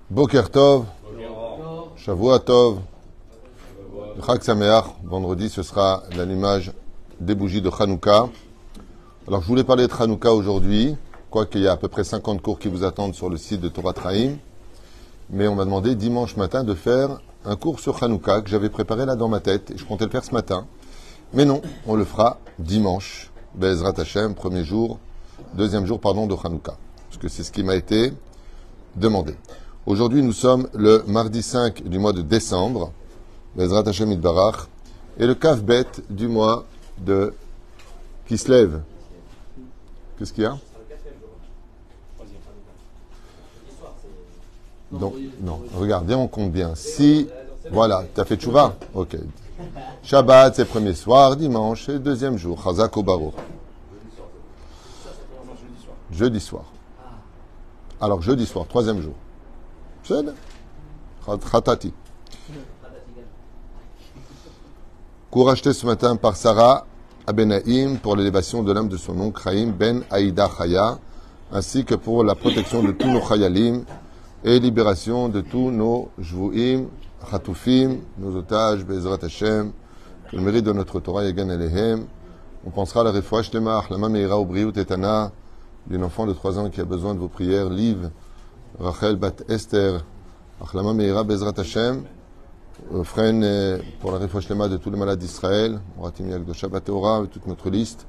Boker Tov, Shavua Tov, Chag Sameach. Vendredi, ce sera l'allumage des bougies de Hanouka. Alors, je voulais parler de Hanouka aujourd'hui, quoiqu'il y a à peu près 50 cours qui vous attendent sur le site de Torah Traim. Mais on m'a demandé dimanche matin de faire un cours sur Hanouka que j'avais préparé là dans ma tête et je comptais le faire ce matin. Mais non, on le fera dimanche, Be'ezrat Hashem, deuxième jour de Hanouka. Parce que c'est ce qui m'a été demandé. Aujourd'hui, nous sommes le mardi 5 du mois de décembre, Be'ezrat Hashem Yitbarach, et le Kav Bet du mois de Kislev. Qu'est-ce qu'il y a? Donc, non, regarde, bien, on compte bien. Si, voilà, tu as fait tchouva? Ok. Shabbat, c'est premier soir, dimanche, c'est deuxième jour. Chazak ou Baruch. Jeudi soir. Alors, jeudi soir, troisième jour. C'est Khatati. Cours acheté ce matin par Sarah Abenaïm pour l'élévation de l'âme de son oncle Chaim Ben Aïda Chaya, ainsi que pour la protection de tous nos Chayalim et libération de tous nos Jvouim, Chatoufim, nos otages, Be'ezrat Hashem, que le mérite de notre Torah Yagan Alehem. On pensera à la Refouach Lemach, la Meira ou Briut Etana, d'une enfant de 3 ans qui a besoin de vos prières, Liv, Rachel Bat Esther, Achlama Meira Be'ezrat Hashem, Fren pour la Refouach Lema de tous les malades d'Israël, Moratim Yagdosha Bateora, toute notre liste,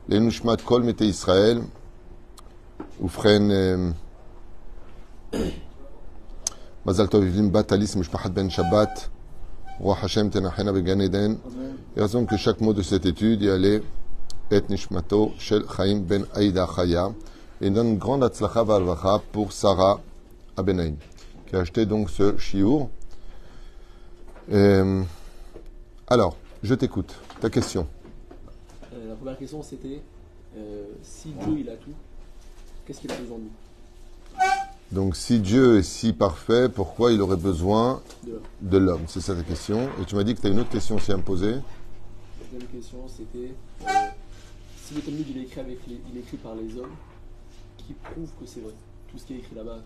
les Nushmat Kol Mete Israël, ou Fren Mazal Tov Yivlim Bat Alice Mishpachat Ben Shabbat, Roi Hashem Tenachena Began Eden. Et raison que chaque mot de cette étude y allait Et Nishmato Shel Chaim Ben Aïda Chaya. Et donne une grande Atzlacha Valvacha pour Sarah Abenaïm, qui a acheté donc ce shiur. Alors, je t'écoute. Ta question. La première question c'était si Dieu il a tout, qu'est-ce qu'il a besoin de nous? Donc, si Dieu est si parfait, pourquoi il aurait besoin de l'homme? C'est ça ta question. Et tu m'as dit que tu as une autre question aussi à me poser. La deuxième question, c'était si le Talmud il est écrit par les hommes, qui prouve que c'est vrai? Tout ce qui est écrit là-bas.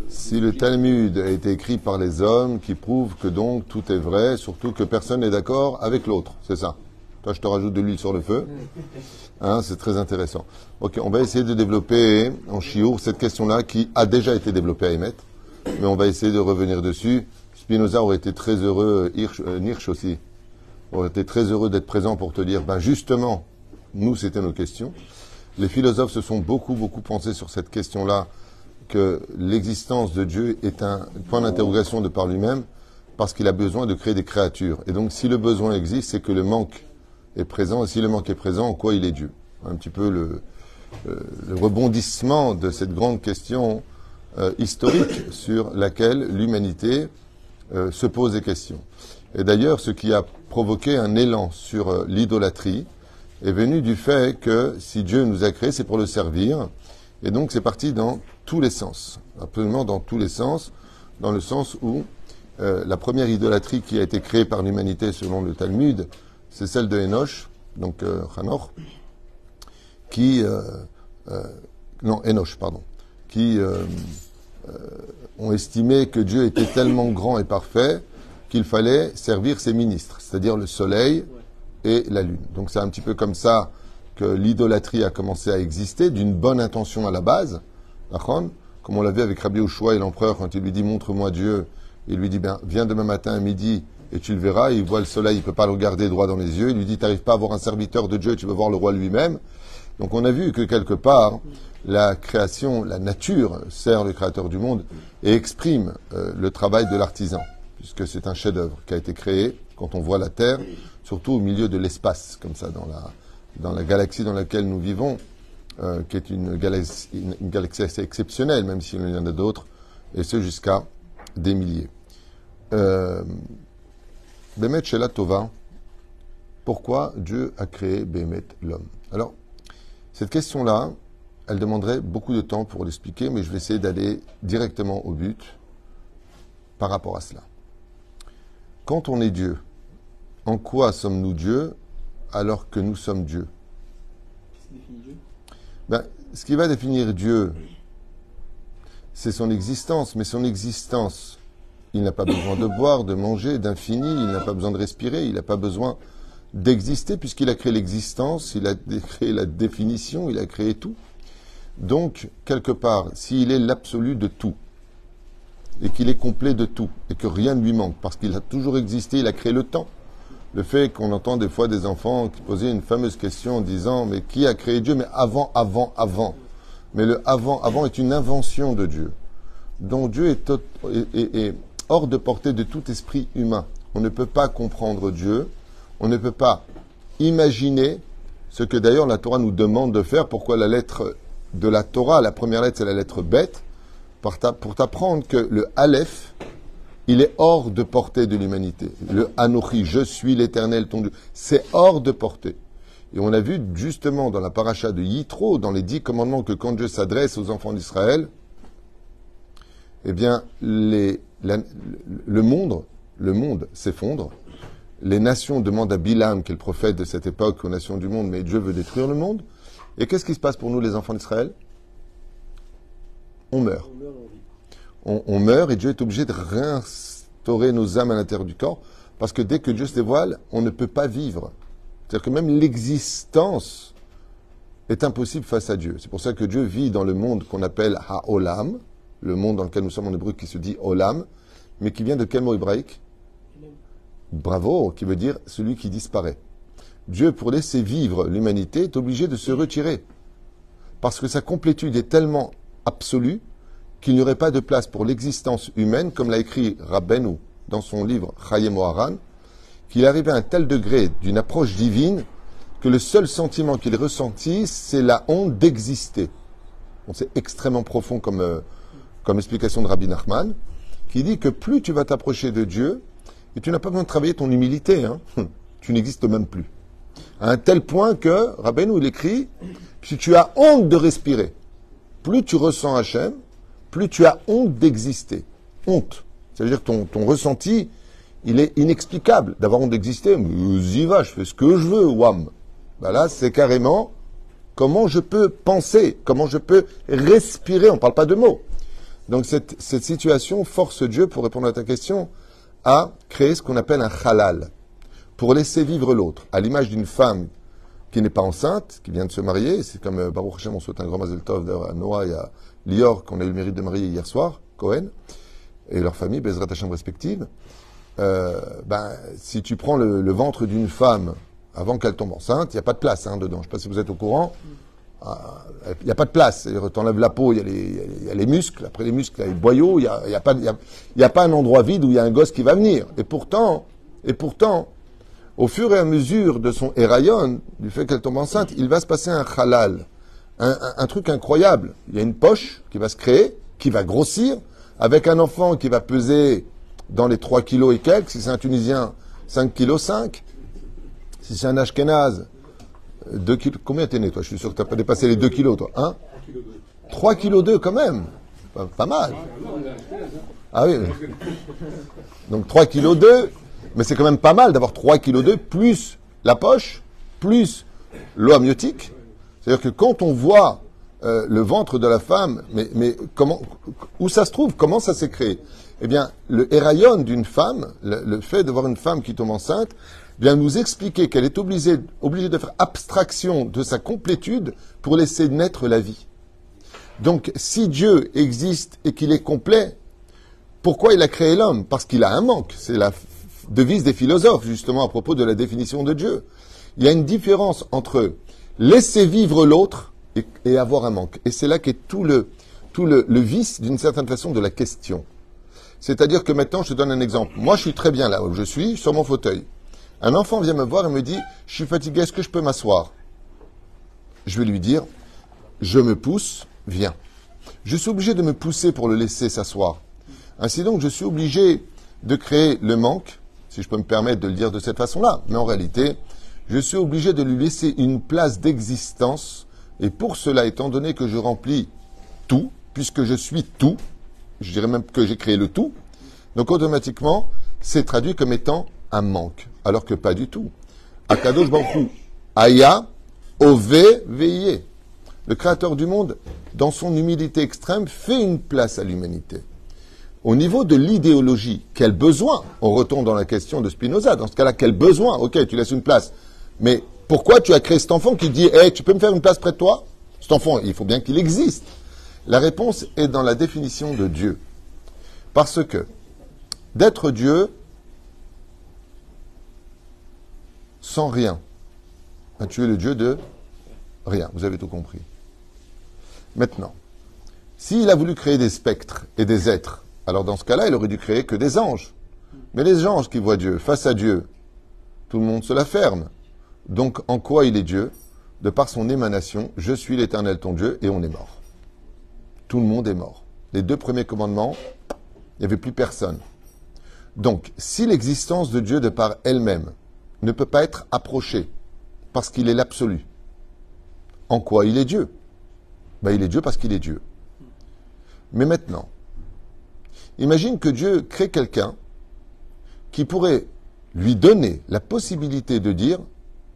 Si le Talmud a été écrit par les hommes, qui prouve que donc tout est vrai, surtout que personne n'est d'accord avec l'autre. C'est ça. Toi, je te rajoute de l'huile sur le feu. Hein, c'est très intéressant. Ok, on va essayer de développer en chiour cette question-là qui a déjà été développée à Emet, mais on va essayer de revenir dessus. Spinoza aurait été très heureux, Nietzsche aussi, aurait été très heureux d'être présent pour te dire, ben justement, nous, c'était nos questions. Les philosophes se sont beaucoup pensé sur cette question-là, que l'existence de Dieu est un point d'interrogation de par lui-même, parce qu'il a besoin de créer des créatures. Et donc, si le besoin existe, c'est que le manque est présent, et si le manque est présent, en quoi il est Dieu? Un petit peu le rebondissement de cette grande question historique sur laquelle l'humanité se pose des questions. Et d'ailleurs, ce qui a provoqué un élan sur l'idolâtrie est venu du fait que si Dieu nous a créés, c'est pour le servir. Et donc, c'est parti dans tous les sens, absolument dans tous les sens, dans le sens où la première idolâtrie qui a été créée par l'humanité selon le Talmud, c'est celle de Enoch, donc Hanoch, qui ont estimé que Dieu était tellement grand et parfait qu'il fallait servir ses ministres, c'est-à-dire le soleil et la lune. Donc c'est un petit peu comme ça que l'idolâtrie a commencé à exister, d'une bonne intention à la base, comme on l'a vu avec Rabbi Yoshua et l'empereur, quand il lui dit « montre-moi Dieu », il lui dit « viens demain matin à midi et tu le verras », il voit le soleil, il ne peut pas le regarder droit dans les yeux, il lui dit « tu n'arrives pas à voir un serviteur de Dieu, tu veux voir le roi lui-même ». Donc on a vu que quelque part, la création, la nature sert le créateur du monde et exprime le travail de l'artisan, puisque c'est un chef-d'œuvre qui a été créé quand on voit la Terre, surtout au milieu de l'espace, comme ça, dans la galaxie dans laquelle nous vivons, qui est une galaxie assez exceptionnelle, même s'il y en a d'autres, et ce jusqu'à des milliers. Bémet Shela Tova, pourquoi Dieu a créé Bémet l'homme? Alors, cette question-là, elle demanderait beaucoup de temps pour l'expliquer, mais je vais essayer d'aller directement au but par rapport à cela. Quand on est Dieu, en quoi sommes-nous Dieu alors que nous sommes Dieu? Qu'est-ce qui définit Dieu? Ce qui va définir Dieu c'est son existence. Mais son existence, il n'a pas besoin de boire, de manger, d'infini, il n'a pas besoin de respirer, il n'a pas besoin d'exister, puisqu'il a créé l'existence, il a créé la définition, il a créé tout. Donc, quelque part, s'il est l'absolu de tout, et qu'il est complet de tout, et que rien ne lui manque, parce qu'il a toujours existé, il a créé le temps. Le fait qu'on entend des fois des enfants qui posaient une fameuse question en disant « Mais qui a créé Dieu ?» Mais avant. Mais le avant est une invention de Dieu. Donc Dieu est hors de portée de tout esprit humain. On ne peut pas comprendre Dieu, on ne peut pas imaginer ce que d'ailleurs la Torah nous demande de faire. Pourquoi la lettre de la Torah, la première lettre c'est la lettre bête, pour t'apprendre que le Aleph, il est hors de portée de l'humanité. Le Anochi, je suis l'Éternel ton Dieu, c'est hors de portée. Et on a vu justement dans la paracha de Yitro, dans les 10 commandements, que quand Dieu s'adresse aux enfants d'Israël, eh bien, le monde s'effondre. Les nations demandent à Bilam, qui est le prophète de cette époque, aux nations du monde, mais Dieu veut détruire le monde. Et qu'est-ce qui se passe pour nous, les enfants d'Israël? On meurt. On meurt et Dieu est obligé de réinstaurer nos âmes à l'intérieur du corps, parce que dès que Dieu se dévoile, on ne peut pas vivre. C'est-à-dire que même l'existence est impossible face à Dieu. C'est pour ça que Dieu vit dans le monde qu'on appelle Ha-Olam, le monde dans lequel nous sommes en hébreu qui se dit Olam, mais qui vient de quel mot hébraïque? Bravo, qui veut dire celui qui disparaît. Dieu, pour laisser vivre l'humanité, est obligé de se retirer. Parce que sa complétude est tellement absolue qu'il n'y aurait pas de place pour l'existence humaine, comme l'a écrit Rabbeinu dans son livre Chayei Moharan, qu'il arrivait à un tel degré d'une approche divine que le seul sentiment qu'il ressentit, c'est la honte d'exister. Bon, c'est extrêmement profond comme explication de Rabbi Nachman, qui dit que plus tu vas t'approcher de Dieu, et tu n'as pas besoin de travailler ton humilité, hein, tu n'existes même plus. À un tel point que, Rabbeinu, il écrit, si tu as honte de respirer, plus tu ressens Hachem, plus tu as honte d'exister. Honte. C'est-à-dire que ton ressenti, il est inexplicable d'avoir honte d'exister. Mais j'y va, je fais ce que je veux, wham. Ben là, c'est carrément comment je peux penser, comment je peux respirer, on ne parle pas de mots. Donc cette situation force Dieu, pour répondre à ta question, à créer ce qu'on appelle un halal, pour laisser vivre l'autre. À l'image d'une femme qui n'est pas enceinte, qui vient de se marier, c'est comme Baruch Hashem, on souhaite un grand Mazel Tov à Noah et à Lior, qu'on a eu le mérite de marier hier soir, Cohen, et leur famille, Bezrat Hashem respective. Si tu prends le ventre d'une femme avant qu'elle tombe enceinte, il n'y a pas de place dedans. Je ne sais pas si vous êtes au courant. Il n'y a pas de place. Tu enlèves la peau, il y a les muscles. Après les muscles, il y a les boyaux. Il n'y a pas un endroit vide où il y a un gosse qui va venir. Et pourtant, au fur et à mesure de son héraïon, du fait qu'elle tombe enceinte, il va se passer un halal. Un truc incroyable. Il y a une poche qui va se créer, qui va grossir, avec un enfant qui va peser dans les 3 kilos et quelques. Si c'est un Tunisien, 5 kilos 5. Si c'est un Ashkénaze, 2 kilos. Combien t'es né, toi? Je suis sûr que tu n'as pas dépassé les 2 kilos, toi. 3 kilos 2 quand même. Pas mal. Ah oui. Donc 3 kilos 2. Mais c'est quand même pas mal d'avoir 3 kilos 2 plus la poche, plus l'eau amniotique. C'est-à-dire que quand on voit le ventre de la femme, mais où ça se trouve? Comment ça s'est créé? Eh bien, le héraïon d'une femme, le fait de voir une femme qui tombe enceinte, vient nous expliquer qu'elle est obligée de faire abstraction de sa complétude pour laisser naître la vie. Donc, si Dieu existe et qu'il est complet, pourquoi il a créé l'homme? Parce qu'il a un manque. C'est la devise des philosophes, justement, à propos de la définition de Dieu. Il y a une différence entre laisser vivre l'autre et avoir un manque. Et c'est là qu'est tout le vice, d'une certaine façon, de la question. C'est-à-dire que maintenant, je te donne un exemple. Moi, je suis très bien là où je suis, sur mon fauteuil. Un enfant vient me voir et me dit « Je suis fatigué, est-ce que je peux m'asseoir ?» Je vais lui dire « Je me pousse, viens. » Je suis obligé de me pousser pour le laisser s'asseoir. Ainsi donc, je suis obligé de créer le manque, si je peux me permettre de le dire de cette façon-là. Mais en réalité, je suis obligé de lui laisser une place d'existence. Et pour cela, étant donné que je remplis tout, puisque je suis tout, je dirais même que j'ai créé le tout, donc automatiquement, c'est traduit comme étant un manque. Alors que pas du tout. Akadosh Baruch Hu, Aya, Ove, Veillé. Le Créateur du monde, dans son humilité extrême, fait une place à l'humanité. Au niveau de l'idéologie, quel besoin? On retourne dans la question de Spinoza. Dans ce cas-là, quel besoin? Ok, tu laisses une place. Mais pourquoi tu as créé cet enfant qui dit hey, tu peux me faire une place près de toi? Cet enfant, il faut bien qu'il existe. La réponse est dans la définition de Dieu. Parce que d'être Dieu sans rien, tu es le Dieu de rien. Vous avez tout compris. Maintenant, s'il a voulu créer des spectres et des êtres, alors dans ce cas-là, il aurait dû créer que des anges. Mais les anges qui voient Dieu, face à Dieu, tout le monde se la ferme. Donc, en quoi il est Dieu? De par son émanation, je suis l'Éternel ton Dieu, et on est mort. Tout le monde est mort. Les 2 premiers commandements, il n'y avait plus personne. Donc, si l'existence de Dieu de par elle-même ne peut pas être approchée, parce qu'il est l'absolu, en quoi il est Dieu? Ben, il est Dieu parce qu'il est Dieu. Mais maintenant, imagine que Dieu crée quelqu'un qui pourrait lui donner la possibilité de dire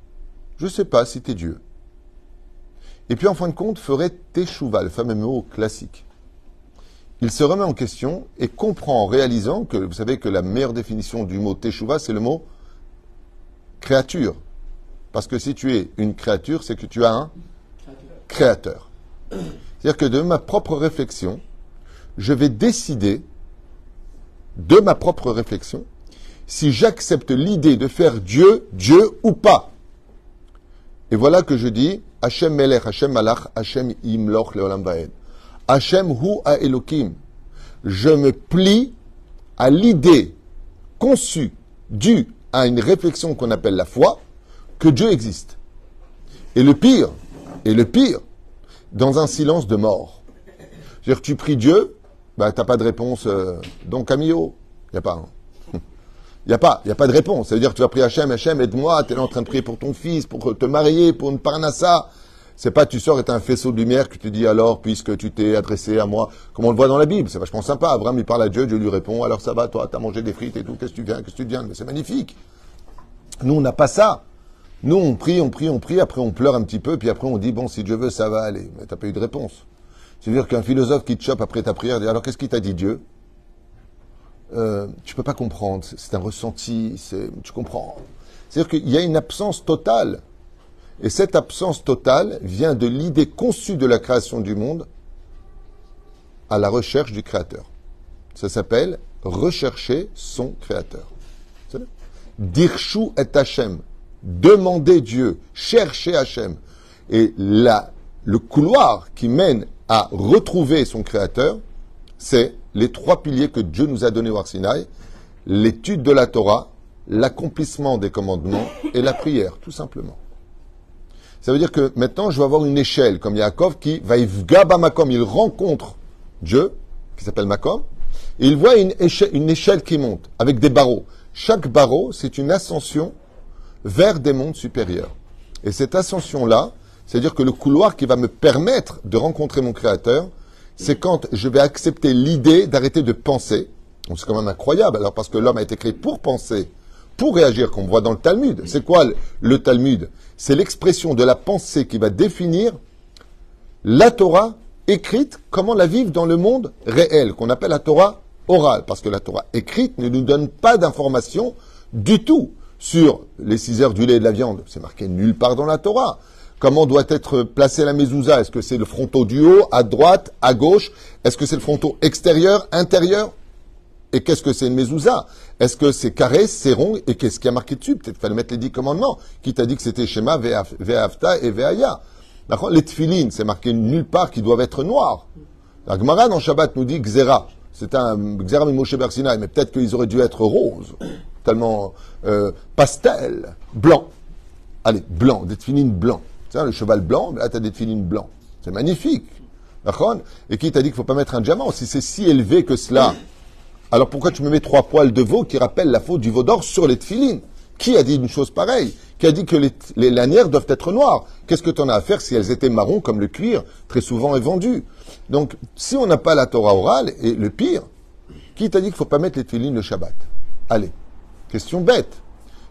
« Je ne sais pas si tu es Dieu ». Et puis en fin de compte, ferait teshuva, le fameux mot classique. Il se remet en question et comprend en réalisant que, vous savez que la meilleure définition du mot teshuva, c'est le mot créature. Parce que si tu es une créature, c'est que tu as un créateur. C'est-à-dire que de ma propre réflexion, je vais décider, de ma propre réflexion, si j'accepte l'idée de faire Dieu, Dieu ou pas. Et voilà que je dis, Hachem Melech, Hachem Malach, Hachem Imloch Leolam Vaed. Hachem Hu Ha-Elokim. Je me plie à l'idée conçue, due à une réflexion qu'on appelle la foi, que Dieu existe. Et le pire, dans un silence de mort. C'est-à-dire que tu pries Dieu, bah, tu n'as pas de réponse, donc Camillo, il n'y a pas. Hein. Il n'y a pas de réponse. Ça veut dire que tu vas prier Hachem, Hachem, aide-moi, tu es là en train de prier pour ton fils, pour te marier, pour une parnassa. C'est pas tu sors et t'as un faisceau de lumière que tu dis alors, puisque tu t'es adressé à moi, comme on le voit dans la Bible, c'est vachement sympa. Abraham, il parle à Dieu, Dieu lui répond, alors ça va, toi, t'as mangé des frites et tout, qu'est-ce que tu viens, mais c'est magnifique. Nous, on n'a pas ça. Nous, on prie, après on pleure un petit peu, puis après on dit, bon, si Dieu veut, ça va aller. Mais t'as pas eu de réponse. C'est-à-dire qu'un philosophe qui te chope après ta prière dit, alors qu'est-ce qu'il t'a dit Dieu? Tu peux pas comprendre, c'est un ressenti, tu comprends. C'est-à-dire qu'il y a une absence totale. Et cette absence totale vient de l'idée conçue de la création du monde à la recherche du Créateur. Ça s'appelle rechercher son Créateur. Dirshu et Hachem. Demander Dieu, chercher Hachem. Et là, le couloir qui mène à retrouver son Créateur, c'est les 3 piliers que Dieu nous a donnés au Har Sinaï, l'étude de la Torah, l'accomplissement des commandements et la prière, tout simplement. Ça veut dire que maintenant, je vais avoir une échelle, comme Yaakov, qui va Yvgaba Makom, il rencontre Dieu, qui s'appelle Makom, et il voit une échelle qui monte, avec des barreaux. Chaque barreau, c'est une ascension vers des mondes supérieurs. Et cette ascension-là, c'est-à-dire que le couloir qui va me permettre de rencontrer mon Créateur, c'est quand je vais accepter l'idée d'arrêter de penser. Donc c'est quand même incroyable, alors parce que l'homme a été créé pour penser, pour réagir, comme on voit dans le Talmud. C'est quoi le Talmud? C'est l'expression de la pensée qui va définir la Torah écrite, comment la vivre dans le monde réel, qu'on appelle la Torah orale. Parce que la Torah écrite ne nous donne pas d'informations du tout sur les 6 heures du lait et de la viande. C'est marqué nulle part dans la Torah. Comment doit être placée la mezouza? Est-ce que c'est le fronton du haut, à droite, à gauche? Est-ce que c'est le fronton extérieur, intérieur? Et qu'est-ce que c'est une mezouza? Est-ce que c'est carré, c'est rond? Et qu'est-ce qui a marqué dessus? Peut-être qu'il fallait mettre les 10 commandements. Qui t'a dit que c'était Shema, Ve'afta et Ve'aya? D'accord? Les tfilines, c'est marqué nulle part qu'ils doivent être noirs. La Gemara dans Shabbat nous dit Xera. C'est un Xera Moshe Ber Sinaï, mais peut-être qu'ils auraient dû être roses. Tellement pastel, blanc. Allez, blanc, des tfilines blancs. Le cheval blanc, là, tu as des tfilines blancs. C'est magnifique. D'accord? Et qui t'a dit qu'il ne faut pas mettre un diamant? Si c'est si élevé que cela, alors pourquoi tu me mets 3 poils de veau qui rappellent la faute du veau d'or sur les tfilines? Qui a dit une chose pareille? Qui a dit que les lanières doivent être noires? Qu'est-ce que tu en as à faire si elles étaient marron comme le cuir, très souvent est vendu? Donc, si on n'a pas la Torah orale, et le pire, qui t'a dit qu'il ne faut pas mettre les tfilines le Shabbat? Allez, question bête.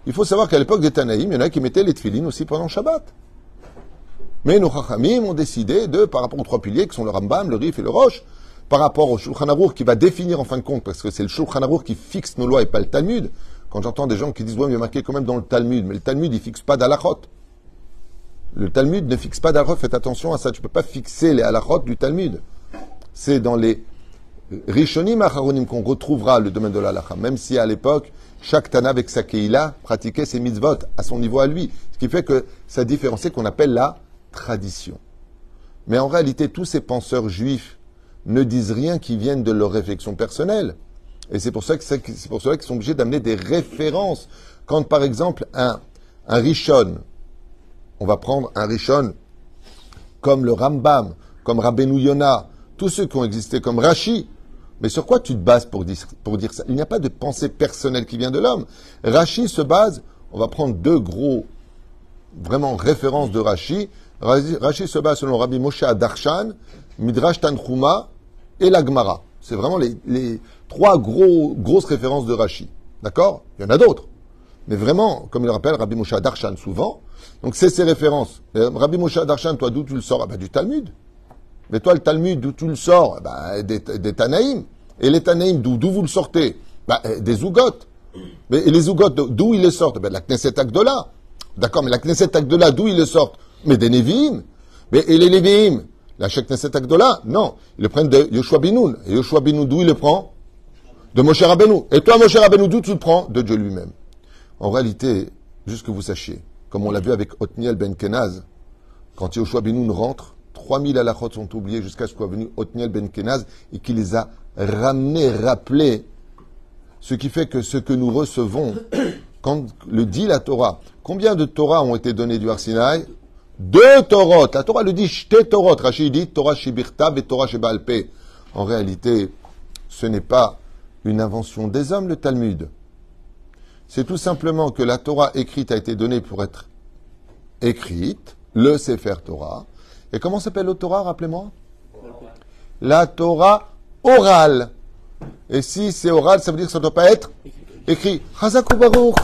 Il faut savoir qu'à l'époque des Tanaïm, il y en a qui mettaient les tfilines aussi pendant le Shabbat. Mais nos Chachamim ont décidé par rapport aux trois piliers qui sont le Rambam, le Rif et le Rosh, par rapport au Shulchan Aruch qui va définir en fin de compte, parce que c'est le Shulchan Aruch qui fixe nos lois et pas le Talmud. Quand j'entends des gens qui disent, ouais, mais il y a marqué quand même dans le Talmud, mais le Talmud, il fixe pas d'halachot. Le Talmud ne fixe pas d'halachot, faites attention à ça, tu peux pas fixer les halachot du Talmud. C'est dans les Rishonim Acharonim qu'on retrouvera le domaine de l'halacha, même si à l'époque, chaque Tana avec sa Keila pratiquait ses mitzvot à son niveau à lui, ce qui fait que ça différencie qu'on appelle la tradition. Mais en réalité, tous ces penseurs juifs ne disent rien qui vienne de leur réflexion personnelle. Et c'est pour ça qu'ils sont obligés d'amener des références. Quand, par exemple, un Rishon, on va prendre un Rishon comme le Rambam, comme Rabbeinu Yonah, tous ceux qui ont existé comme Rashi. Mais sur quoi tu te bases pour dire ça? Il n'y a pas de pensée personnelle qui vient de l'homme. Rashi se base, on va prendre deux gros, vraiment références de Rashi. Rashi se base selon Rabbi Moshe Darshan, Midrash Tanchuma et la Gemara. C'est vraiment les trois grosses références de Rashi. D'accord? Il y en a d'autres. Mais vraiment, comme il le rappelle Rabbi Moshe Darshan souvent, donc c'est ces références. Et Rabbi Moshe Darshan, toi, d'où tu le sors? Du Talmud. Mais toi, le Talmud, d'où tu le sors? Des Tanaïm. Et les Tanaïm, d'où vous le sortez? Des Zougot. Et les Zougot, d'où ils les sortent? De la Knesset Agdola. D'accord, mais la Knesset Agdola, d'où ils le sortent? Mais des Nevi'im. Et les Nevi'im, la Knesset Agdola, non. Ils le prennent de Yoshua Binoun. Et Yoshua Binoun, d'où il le prend? De Moshe Rabbeinu. Et toi, Moshe Rabbeinu, d'où tu le prends? De Dieu lui-même. En réalité, juste que vous sachiez, comme on l'a vu avec Othniel ben Kenaz, quand Yoshua Binoun rentre, 3000 halachot sont oubliés jusqu'à ce qu'est venu Othniel ben Kenaz et qui les a ramenés, rappelés. Ce qui fait que ce que nous recevons, quand le dit la Torah, combien de Torah ont été données du Har Sinaï? 2 Torot. La Torah le dit, Shte Torot. Rashi dit, Torah Shibirtav et Torah Sheba'al Peh. En réalité, ce n'est pas une invention des hommes, le Talmud. C'est tout simplement que la Torah écrite a été donnée pour être écrite, le Sefer Torah. Et comment s'appelle le Torah, rappelez-moi? La Torah orale. Et si c'est oral, ça veut dire que ça ne doit pas être écrit. Chazakou Baruch,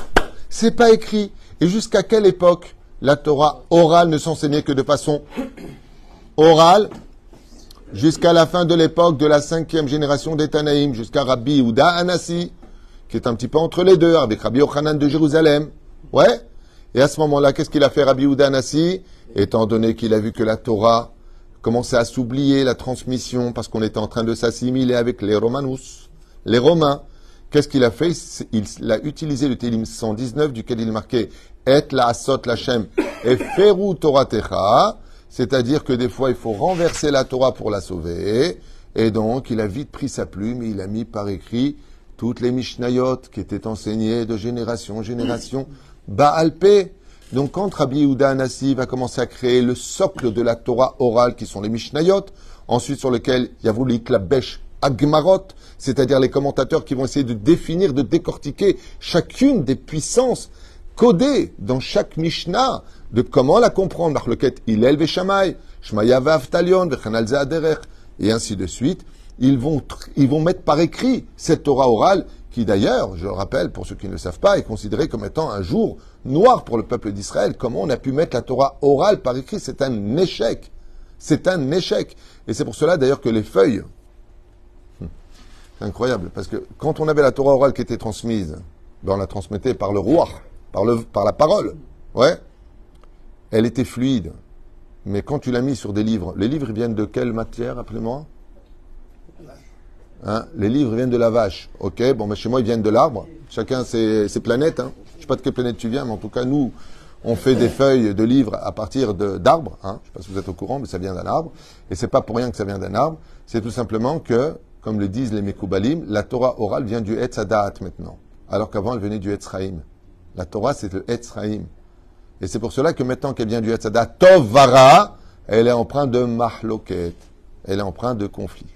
c'est pas écrit. Et jusqu'à quelle époque la Torah orale ne s'enseignait que de façon orale? Jusqu'à la fin de l'époque de la 5e génération des Tanaïm, jusqu'à Rabbi Yehuda Hanassi, qui est un petit peu entre les deux, avec Rabbi Yochanan de Jérusalem. Ouais. Et à ce moment-là, qu'est-ce qu'il a fait Rabbi Yehuda Hanassi? Étant donné qu'il a vu que la Torah commençait à s'oublier, la transmission, parce qu'on était en train de s'assimiler avec les Romanus, les Romains, qu'est-ce qu'il a fait? Il a utilisé le Télim 119, duquel il marquait Et la asot lachem et feru Toratecha, c'est-à-dire que des fois il faut renverser la Torah pour la sauver, et donc il a vite pris sa plume et il a mis par écrit toutes les Mishnayot qui étaient enseignées de génération en génération, Baal Peh. Donc quand Rabbi Yehuda Hanassi va commencer à créer le socle de la Torah orale, qui sont les Mishnayot, ensuite sur lequel il y a voulu l'Iklabesh Agmarot, c'est-à-dire les commentateurs qui vont essayer de définir, de décortiquer chacune des puissances codées dans chaque Mishnah, de comment la comprendre, Marloket Hillel veShamai, Shmaya ve'Avtalion, veChanal ze'aderech, et ainsi de suite. Ils vont mettre par écrit cette Torah orale, qui d'ailleurs, je le rappelle pour ceux qui ne le savent pas, est considérée comme étant un jour noir pour le peuple d'Israël. Comment on a pu mettre la Torah orale par écrit? C'est un échec. C'est un échec. Et c'est pour cela d'ailleurs que les feuilles, c'est incroyable, parce que quand on avait la Torah orale qui était transmise, ben on la transmettait par le roi, par la parole, ouais, elle était fluide. Mais quand tu l'as mis sur des livres, les livres viennent de quelle matière, appelez-moi? Hein, les livres viennent de la vache. Ok, bon, mais chez moi, ils viennent de l'arbre. Chacun ses planètes. Hein. Je ne sais pas de quelle planète tu viens, mais en tout cas, nous, on fait des feuilles de livres à partir d'arbres. Hein. Je ne sais pas si vous êtes au courant, mais ça vient d'un arbre. Et c'est pas pour rien que ça vient d'un arbre. C'est tout simplement que, comme le disent les Mekoubalim, la Torah orale vient du Etz Hadaat maintenant. Alors qu'avant, elle venait du Etz Chaim. La Torah, c'est le Etz Chaim. Et c'est pour cela que maintenant qu'elle vient du Etz Hadaat, Tov Vara, elle est empreinte de Mahloket. Elle est empreinte de conflit.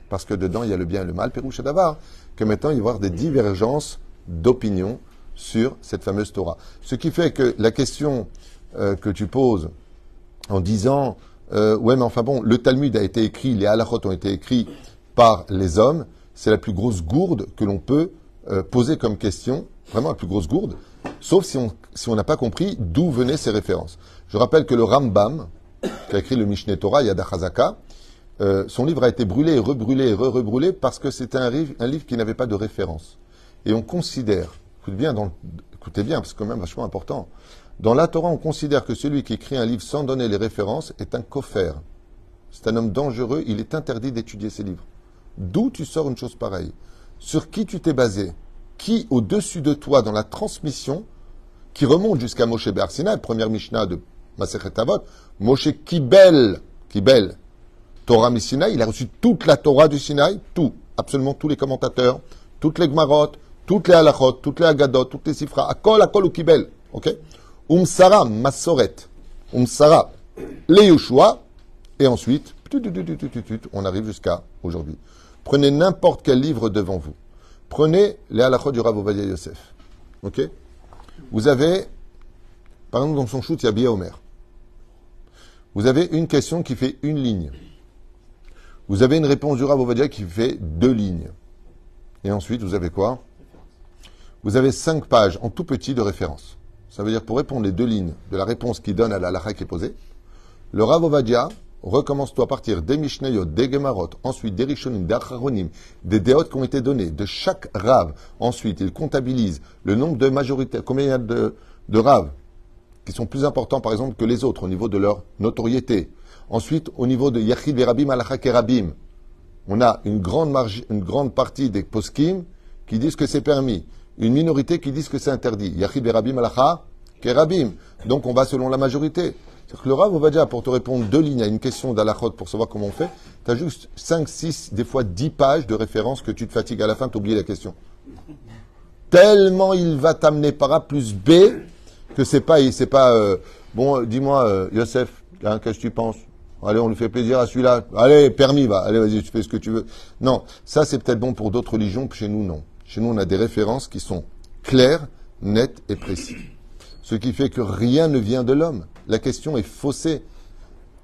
Parce que dedans, il y a le bien et le mal, Pérouche Davar, que maintenant, il va y avoir des divergences d'opinion sur cette fameuse Torah. Ce qui fait que la question que tu poses en disant ouais, mais enfin bon, le Talmud a été écrit, les halachot ont été écrits par les hommes, c'est la plus grosse gourde que l'on peut poser comme question, vraiment la plus grosse gourde, sauf si on n'a pas compris d'où venaient ces références. Je rappelle que le Rambam, qui a écrit le Mishneh Torah, Yad HaChazaka, son livre a été brûlé et rebrûlé et rebrûlé parce que c'était un livre qui n'avait pas de référence. Et on considère, écoutez bien, parce que c'est quand même vachement important, dans la Torah, on considère que celui qui écrit un livre sans donner les références est un koffer. C'est un homme dangereux, il est interdit d'étudier ses livres. D'où tu sors une chose pareille? Sur qui tu t'es basé? Qui, au-dessus de toi, dans la transmission, qui remonte jusqu'à Moshe Bar Sinaï, première Mishnah de Masechet Avot, Moshe Kibel, Torah Sinaï, il a reçu toute la Torah du Sinaï, tout, absolument tous les commentateurs, toutes les Gmarot, toutes les Halachot, toutes les Agadot, toutes les Sifra, Akol ou Kibel, ok? Umsara, Masoret, Umsara, les Yoshua, et ensuite, on arrive jusqu'à aujourd'hui. Prenez n'importe quel livre devant vous. Prenez les halachot du Rav Ovadia Yosef. Ok? Vous avez, par exemple, dans son shoot, il y a Bia Omer. Vous avez une question qui fait une ligne. Vous avez une réponse du Rav Ovadia qui fait 2 lignes. Et ensuite, vous avez quoi? Vous avez 5 pages en tout petit de référence. Ça veut dire pour répondre les 2 lignes de la réponse qui donne à la halakha qui est posée, le Rav Ovadia recommence-toi à partir des Mishnayot, des Gemarot, ensuite des Rishonim, des Acharonim, des Deot qui ont été donnés de chaque Rav. Ensuite, il comptabilise le nombre de majorités, combien il y a de Rav qui sont plus importants, par exemple, que les autres au niveau de leur notoriété. Ensuite, au niveau de Yachid Verabim, Alacha Kerabim, on a une grande partie des poskim qui disent que c'est permis, une minorité qui disent que c'est interdit. Yachid Verabim, Alacha Kerabim. Donc, on va selon la majorité. C'est-à-dire que le Rav Ovadia, pour te répondre 2 lignes à une question d'Alachot pour savoir comment on fait, tu as juste 5, 6, des fois 10 pages de référence que tu te fatigues à la fin, tu oublies la question. Tellement il va t'amener par A plus B que c'est pas bon, dis-moi, Yosef, hein, qu'est-ce que tu penses? Allez, on lui fait plaisir à celui-là. Allez, permis, va. Allez, vas-y, tu fais ce que tu veux. Non, ça c'est peut-être bon pour d'autres religions, puis chez nous, non. Chez nous, on a des références qui sont claires, nettes et précises. Ce qui fait que rien ne vient de l'homme. La question est faussée.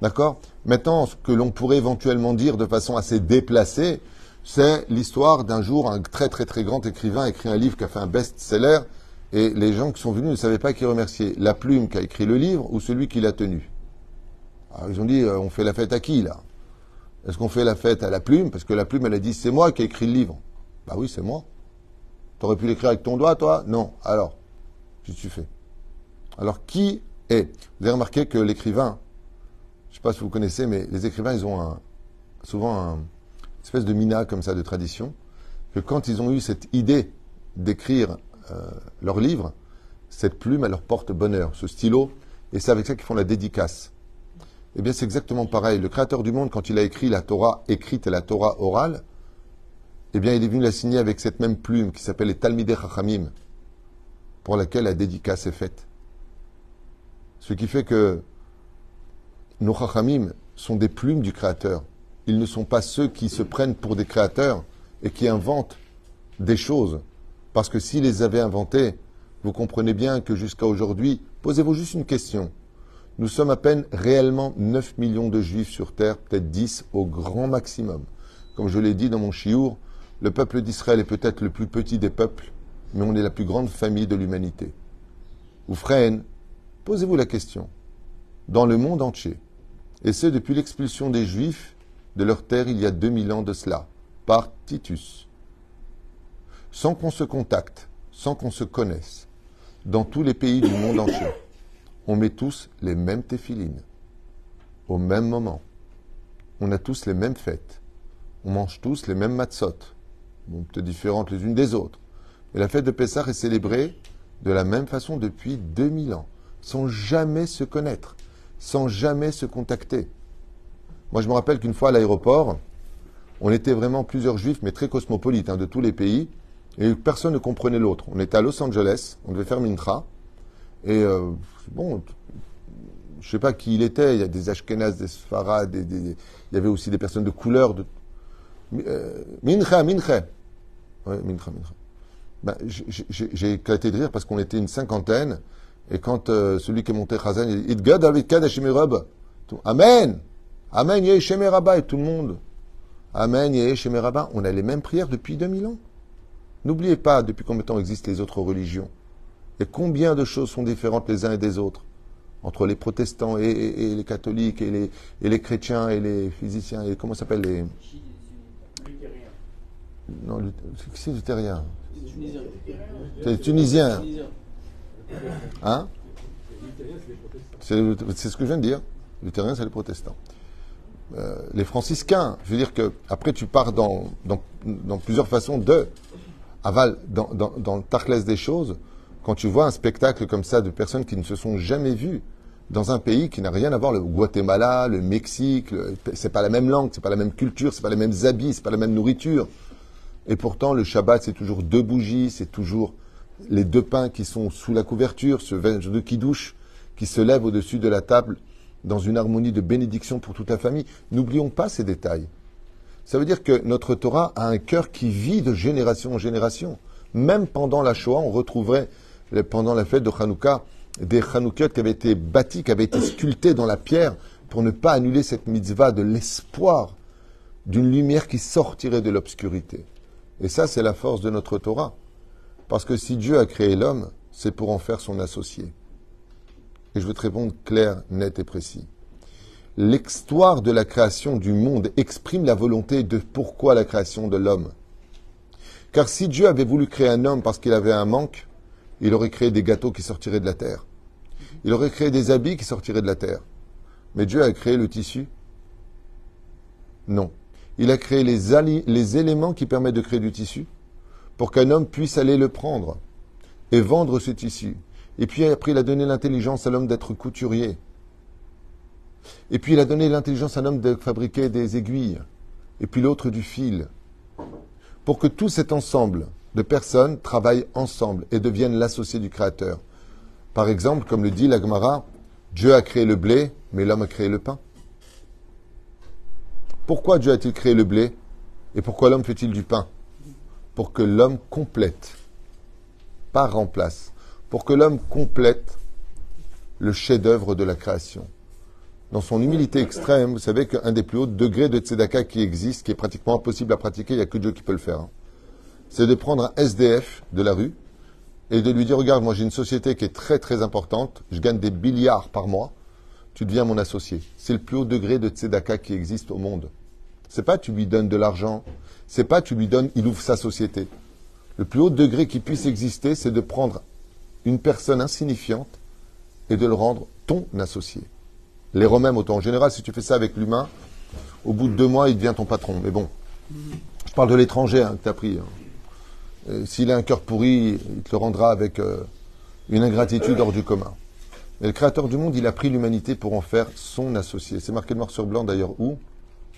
D'accord? Maintenant, ce que l'on pourrait éventuellement dire de façon assez déplacée, c'est l'histoire d'un jour, un très très très grand écrivain a écrit un livre qui a fait un best-seller, et les gens qui sont venus ne savaient pas qui remercier. La plume qui a écrit le livre ou celui qui l'a tenu. Alors ils ont dit, on fait la fête à qui là? Est-ce qu'on fait la fête à la plume? Parce que la plume, elle a dit, c'est moi qui ai écrit le livre. Bah oui, c'est moi. T'aurais pu l'écrire avec ton doigt, toi? Non. Alors, qu'est-ce que tu fais? Alors, qui est? Vous avez remarqué que l'écrivain, je ne sais pas si vous connaissez, mais les écrivains, ils ont souvent une espèce de mina comme ça, de tradition, que quand ils ont eu cette idée d'écrire leur livre, cette plume, elle leur porte bonheur, ce stylo, et c'est avec ça qu'ils font la dédicace. Eh bien, c'est exactement pareil. Le Créateur du monde, quand il a écrit la Torah écrite et la Torah orale, eh bien, il est venu la signer avec cette même plume qui s'appelle les Talmidei Chachamim, pour laquelle la dédicace est faite. Ce qui fait que nos Chachamim sont des plumes du Créateur. Ils ne sont pas ceux qui se prennent pour des créateurs et qui inventent des choses. Parce que s'ils les avaient inventées, vous comprenez bien que jusqu'à aujourd'hui, posez-vous juste une question. Nous sommes à peine réellement 9 millions de juifs sur terre, peut-être 10 au grand maximum. Comme je l'ai dit dans mon chiour, le peuple d'Israël est peut-être le plus petit des peuples, mais on est la plus grande famille de l'humanité. Ou frère, posez-vous la question. Dans le monde entier, et ce depuis l'expulsion des Juifs de leur terre il y a 2000 ans de cela, par Titus, sans qu'on se contacte, sans qu'on se connaisse, dans tous les pays du monde entier, on met tous les mêmes téphilines, au même moment. On a tous les mêmes fêtes. On mange tous les mêmes matzot, bon, peut-être différentes les unes des autres. Et la fête de Pessah est célébrée de la même façon depuis 2000 ans, sans jamais se connaître, sans jamais se contacter. Moi, je me rappelle qu'une fois à l'aéroport, on était vraiment plusieurs juifs, mais très cosmopolites, de tous les pays, et personne ne comprenait l'autre. On était à Los Angeles, on devait faire Mincha, et bon, je ne sais pas qui il était, il y a des Ashkénazes, des Sfarad, il y avait aussi des personnes de couleur. Mincha. Ouais, Mincha. Ben, j'ai éclaté de rire parce qu'on était une 50aine, et quand celui qui est monté Chazan, il dit Idgad David Kadesh Rab. Amen. Amen, Yeheshem Rabba, et tout le monde. Amen, Yeheshem Rabba. On a les mêmes prières depuis 2000 ans. N'oubliez pas depuis combien de temps existent les autres religions. Et combien de choses sont différentes les uns et des autres. entre les protestants et les catholiques et les chrétiens et les physiciens et comment ça s'appelle les... Non, c'est luthérien. C'est les Tunisiens. Hein? C'est ce que je viens de dire. Luthériens, c'est les protestants. Les franciscains, je veux dire que après tu pars dans plusieurs façons de aval, dans le tachlès des choses, quand tu vois un spectacle comme ça de personnes qui ne se sont jamais vues dans un pays qui n'a rien à voir, le Guatemala, le Mexique, c'est pas la même langue, c'est pas la même culture, c'est pas les mêmes habits, c'est pas la même nourriture. Et pourtant, le Shabbat, c'est toujours 2 bougies, c'est toujours les 2 pains qui sont sous la couverture, ce vin de kidouche qui se lève au-dessus de la table dans une harmonie de bénédiction pour toute la famille. N'oublions pas ces détails. Ça veut dire que notre Torah a un cœur qui vit de génération en génération. Même pendant la Shoah, on retrouverait, pendant la fête de Hanouka, des Hanoukiotes qui avaient été bâtis, qui avaient été sculptés dans la pierre pour ne pas annuler cette mitzvah de l'espoir d'une lumière qui sortirait de l'obscurité. Et ça, c'est la force de notre Torah. Parce que si Dieu a créé l'homme, c'est pour en faire son associé. Et je veux te répondre clair, net et précis. L'histoire de la création du monde exprime la volonté de pourquoi la création de l'homme. Car si Dieu avait voulu créer un homme parce qu'il avait un manque, il aurait créé des gâteaux qui sortiraient de la terre. Il aurait créé des habits qui sortiraient de la terre. Mais Dieu a créé le tissu? Non. Il a créé les éléments qui permettent de créer du tissu pour qu'un homme puisse aller le prendre et vendre ce tissu. Et puis après, il a donné l'intelligence à l'homme d'être couturier. Et puis il a donné l'intelligence à l'homme de fabriquer des aiguilles. Et puis l'autre du fil. Pour que tout cet ensemble de personnes travaillent ensemble et deviennent l'associé du Créateur. Par exemple, comme le dit la Gemara, Dieu a créé le blé, mais l'homme a créé le pain. Pourquoi Dieu a-t-il créé le blé? Et pourquoi l'homme fait-il du pain? Pour que l'homme complète, pas remplace, pour que l'homme complète le chef-d'œuvre de la création. Dans son humilité extrême, vous savez qu'un des plus hauts degrés de tzedaka qui existe, qui est pratiquement impossible à pratiquer, il n'y a que Dieu qui peut le faire, c'est de prendre un SDF de la rue et de lui dire, regarde, moi j'ai une société qui est très très importante, je gagne des milliards par mois, tu deviens mon associé. C'est le plus haut degré de tzedaka qui existe au monde. C'est pas tu lui donnes de l'argent, c'est pas tu lui donnes, il ouvre sa société. Le plus haut degré qui puisse exister, c'est de prendre une personne insignifiante et de le rendre ton associé. Les Romains, autant en général, si tu fais ça avec l'humain, au bout de 2 mois, il devient ton patron. Mais bon, je parle de l'étranger que tu as pris. S'il a un cœur pourri, il te le rendra avec une ingratitude hors du commun. Mais le Créateur du monde, il a pris l'humanité pour en faire son associé. C'est marqué noir sur blanc d'ailleurs où?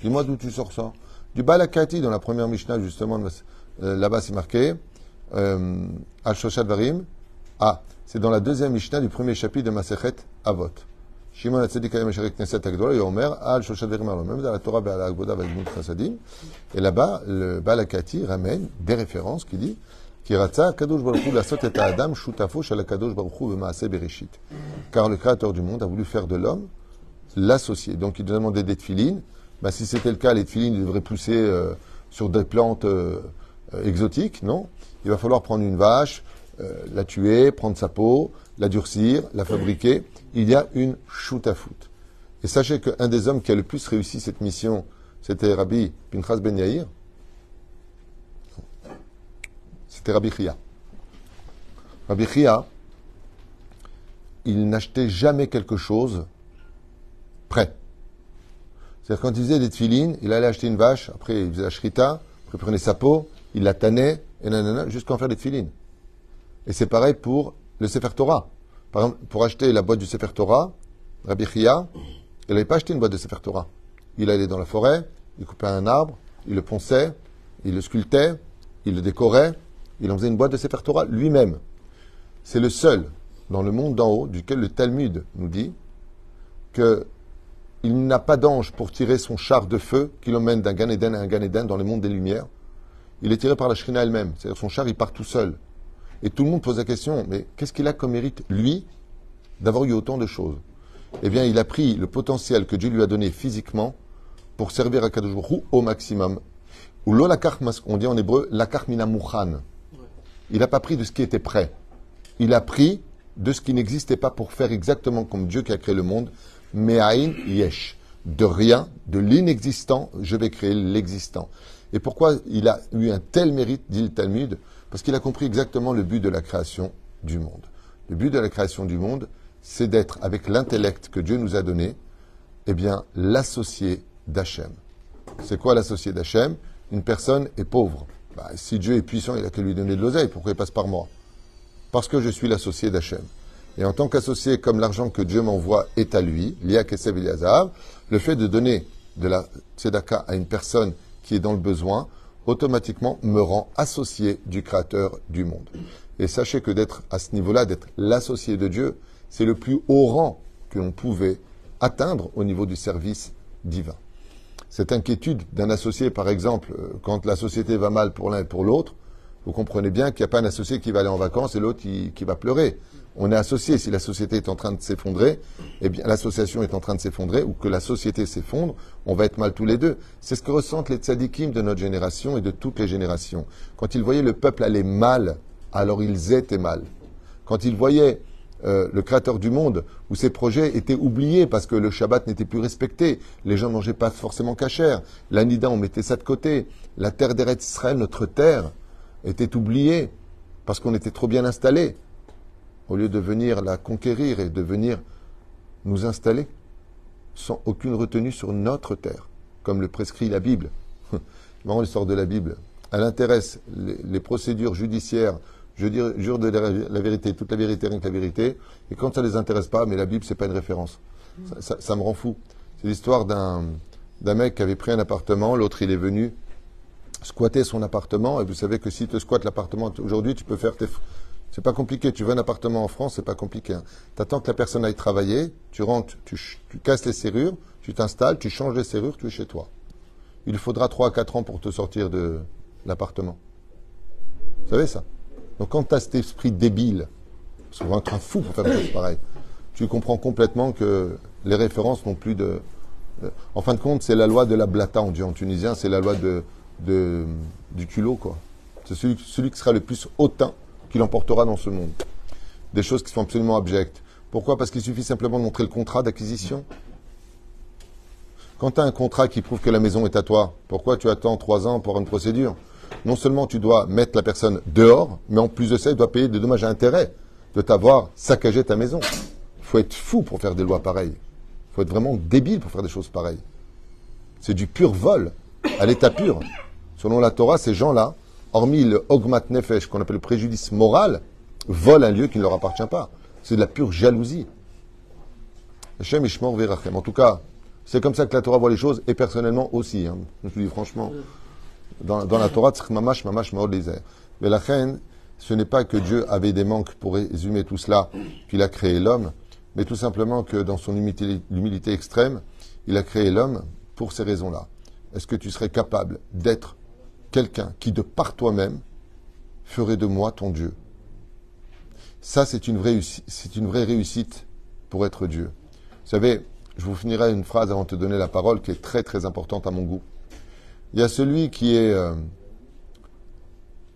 Dis-moi d'où tu sors ça. Du Balakati, dans la première Mishnah, justement, là-bas c'est marqué Al-Shoshat Varim. Ah, c'est dans la 2e Mishnah du 1er chapitre de Masechet Avot. Shimon HaTzadik Hayam Asher Knesset Agdola, et Omer Al-Shoshat Varim, même dans la Torah, à la Agboda, à la Chassadim. Et là-bas, le Balakati ramène des références qui dit Kiratza Kadosh Baruch Hu Lasot et Adam Shutafo Shel Kadosh Baruch Hu B'Maaseh Bereshit. Car le Créateur du monde a voulu faire de l'homme l'associé. Donc il demandait des tefilines. Ben, si c'était le cas, les tefilines ils devraient pousser sur des plantes exotiques, non? Il va falloir prendre une vache, la tuer, prendre sa peau, la durcir, la fabriquer. Il y a une shutafut. Et sachez qu'un des hommes qui a le plus réussi cette mission, c'était Rabbi Pinchas Ben Yair. C'était Rabbi Chia. Rabbi Chia, il n'achetait jamais quelque chose prêt. C'est-à-dire quand il faisait des tefilines, il allait acheter une vache, après il faisait la shrita, après il prenait sa peau, il la tannait, et nanana, jusqu'à en faire des tefilines. Et c'est pareil pour le Sefer Torah. Par exemple, pour acheter la boîte du Sefer Torah, Rabbi Chia, il n'avait pas acheté une boîte de Sefer Torah. Il allait dans la forêt, il coupait un arbre, il le ponçait, il le sculptait, il le décorait, il en faisait une boîte de Sefer Torah lui-même. C'est le seul dans le monde d'en haut duquel le Talmud nous dit que il n'a pas d'ange pour tirer son char de feu qui l'emmène d'un Gan Eden à un Gan Eden dans le monde des Lumières. Il est tiré par la Shrina elle-même. C'est-à-dire son char, il part tout seul. Et tout le monde pose la question, mais qu'est-ce qu'il a comme mérite, lui, d'avoir eu autant de choses? Eh bien, il a pris le potentiel que Dieu lui a donné physiquement pour servir à Kadosh Baruch Hu au maximum. Ou l'olakar, on dit en hébreu, lakar mina mouchan. Il n'a pas pris de ce qui était prêt. Il a pris de ce qui n'existait pas pour faire exactement comme Dieu qui a créé le monde. Me'ain yesh. De rien, de l'inexistant, je vais créer l'existant. Et pourquoi il a eu un tel mérite, dit le Talmud? Parce qu'il a compris exactement le but de la création du monde. Le but de la création du monde, c'est d'être, avec l'intellect que Dieu nous a donné, eh bien, l'associé d'Hachem. C'est quoi l'associé d'Hachem? Une personne est pauvre. Si Dieu est puissant, il a qu'à lui donner de l'oseille. Pourquoi il passe par moi? Parce que je suis l'associé d'Hachem. Et en tant qu'associé, comme l'argent que Dieu m'envoie est à lui, Lia Kesev Eliazav, le fait de donner de la tzedaka à une personne qui est dans le besoin, automatiquement me rend associé du Créateur du monde. Et sachez que d'être à ce niveau-là, d'être l'associé de Dieu, c'est le plus haut rang que l'on pouvait atteindre au niveau du service divin. Cette inquiétude d'un associé, par exemple, quand la société va mal pour l'un et pour l'autre, vous comprenez bien qu'il n'y a pas un associé qui va aller en vacances et l'autre qui va pleurer. On est associé. Si la société est en train de s'effondrer, eh bien, l'association est en train de s'effondrer, ou que la société s'effondre, on va être mal tous les deux. C'est ce que ressentent les tzadikim de notre génération et de toutes les générations. Quand ils voyaient le peuple aller mal, alors ils étaient mal. Quand ils voyaient le Créateur du monde, où ses projets étaient oubliés parce que le Shabbat n'était plus respecté, les gens ne mangeaient pas forcément cachère, l'Anida, on mettait ça de côté, la terre d'Eretz Israël, notre terre, était oubliée parce qu'on était trop bien installés. Au lieu de venir la conquérir et de venir nous installer sans aucune retenue sur notre terre, comme le prescrit la Bible. Marrant l'histoire de la Bible. Elle intéresse les procédures judiciaires, je jure de la vérité, toute la vérité, rien que la vérité, et quand ça ne les intéresse pas, mais la Bible, c'est pas une référence. Ça me rend fou. C'est l'histoire d'un mec qui avait pris un appartement, l'autre il est venu squatter son appartement, et vous savez que si tu squattes l'appartement aujourd'hui, tu peux faire tes... C'est pas compliqué. Tu veux un appartement en France, c'est pas compliqué. Hein. Tu attends que la personne aille travailler, tu rentres, tu casses les serrures, tu t'installes, tu changes les serrures, tu es chez toi. Il faudra 3 à 4 ans pour te sortir de l'appartement. Vous savez ça? Donc quand tu as cet esprit débile, parce qu'on va être un fou pour faire des choses pareilles, tu comprends complètement que les références n'ont plus de... En fin de compte, c'est la loi de la blata, on dit en tunisien, c'est la loi du culot, quoi. C'est celui qui sera le plus hautain qui l'emportera dans ce monde. Des choses qui sont absolument abjectes. Pourquoi? Parce qu'il suffit simplement de montrer le contrat d'acquisition. Quand tu as un contrat qui prouve que la maison est à toi, pourquoi tu attends 3 ans pour une procédure? Non seulement tu dois mettre la personne dehors, mais en plus de ça, il doit payer des dommages à intérêt de t'avoir saccagé ta maison. Il faut être fou pour faire des lois pareilles. Il faut être vraiment débile pour faire des choses pareilles. C'est du pur vol, à l'état pur. Selon la Torah, ces gens-là, hormis le Ogmat Nefesh, qu'on appelle le préjudice moral, volent un lieu qui ne leur appartient pas. C'est de la pure jalousie. Hashem Ishmor Virachem. En tout cas, c'est comme ça que la Torah voit les choses, et personnellement aussi. Hein. Je vous dis franchement, dans la Torah, mamash maod lizer. Mais la reine, ce n'est pas que Dieu avait des manques pour résumer tout cela, qu'il a créé l'homme, mais tout simplement que dans son humilité extrême, il a créé l'homme pour ces raisons-là. Est-ce que tu serais capable d'être quelqu'un qui, de par toi-même, ferait de moi ton Dieu? Ça, c'est une vraie réussite pour être Dieu. Vous savez, je vous finirai une phrase avant de te donner la parole qui est très très importante à mon goût. Il y a celui qui est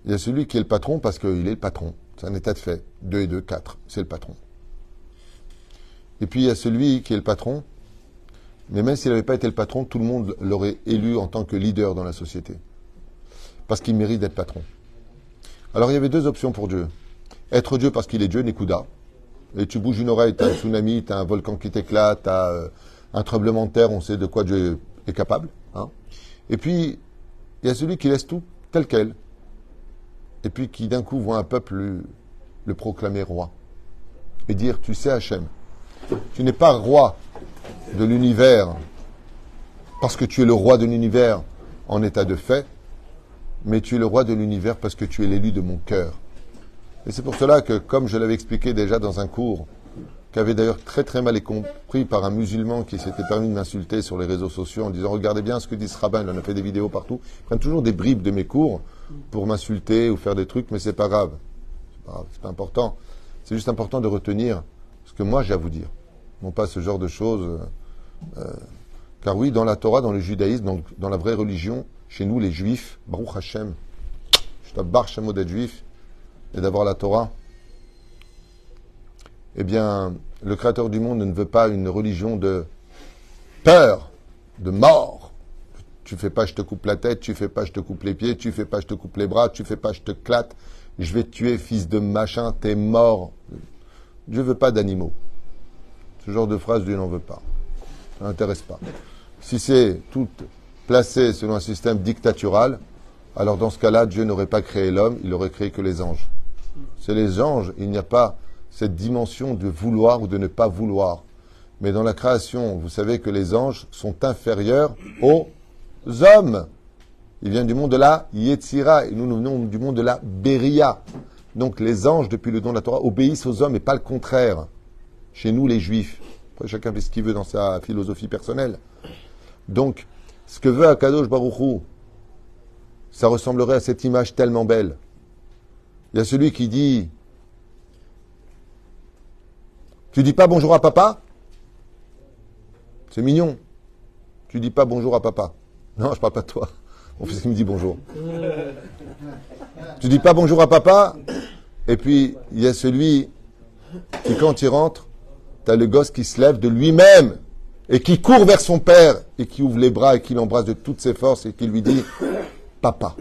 le patron parce qu'il est le patron. C'est un état de fait. 2 et 2, 4. C'est le patron. Et puis il y a celui qui est le patron, mais même s'il n'avait pas été le patron, tout le monde l'aurait élu en tant que leader dans la société. Parce qu'il mérite d'être patron. Alors il y avait 2 options pour Dieu. Être Dieu parce qu'il est Dieu, Nekuda. Et tu bouges une oreille, tu as un tsunami, tu as un volcan qui t'éclate, tu as un tremblement de terre, on sait de quoi Dieu est capable. Hein. Et puis, il y a celui qui laisse tout tel quel. Et puis qui d'un coup voit un peuple le proclamer roi. Et dire, tu sais Hachem, tu n'es pas roi de l'univers parce que tu es le roi de l'univers en état de fait, mais tu es le roi de l'univers parce que tu es l'élu de mon cœur. Et c'est pour cela que, comme je l'avais expliqué déjà dans un cours, qu'avait d'ailleurs très très mal compris par un musulman qui s'était permis de m'insulter sur les réseaux sociaux en disant « Regardez bien ce que dit ce rabbin, il en a fait des vidéos partout. » Ils prennent toujours des bribes de mes cours pour m'insulter ou faire des trucs, mais c'est pas grave. C'est pas grave, c'est pas important. C'est juste important de retenir ce que moi j'ai à vous dire. Non pas ce genre de choses. Car oui, dans la Torah, dans le judaïsme, dans la vraie religion, chez nous les juifs, Baruch Hashem, je t'abarre Shemo d'être juif et d'avoir la Torah. eh bien, le Créateur du monde ne veut pas une religion de peur, de mort. Tu fais pas, je te coupe la tête, tu fais pas, je te coupe les pieds, tu fais pas, je te coupe les bras, tu fais pas, je te clate, je vais te tuer, fils de machin, t'es mort. Dieu veut pas d'animaux. Ce genre de phrase, Dieu n'en veut pas. Ça n'intéresse pas. Si c'est tout placé selon un système dictatural, alors dans ce cas-là, Dieu n'aurait pas créé l'homme, il aurait créé que les anges. C'est les anges, il n'y a pas cette dimension de vouloir ou de ne pas vouloir. Mais dans la création, vous savez que les anges sont inférieurs aux hommes. Ils viennent du monde de la Yetzira, et nous venons du monde de la Beria. Donc les anges, depuis le don de la Torah, obéissent aux hommes et pas le contraire. Chez nous, les juifs. Après, chacun fait ce qu'il veut dans sa philosophie personnelle. Donc, ce que veut Akadosh Baruch Hu, ça ressemblerait à cette image tellement belle. Il y a celui qui dit « Tu dis pas bonjour à papa ?» C'est mignon. Tu dis pas bonjour à papa. Non, je parle pas de toi. Mon fils qui me dit bonjour. Tu dis pas bonjour à papa. Et puis, il y a celui qui, quand il rentre, t'as le gosse qui se lève de lui-même et qui court vers son père et qui ouvre les bras et qui l'embrasse de toutes ses forces et qui lui dit « Papa ».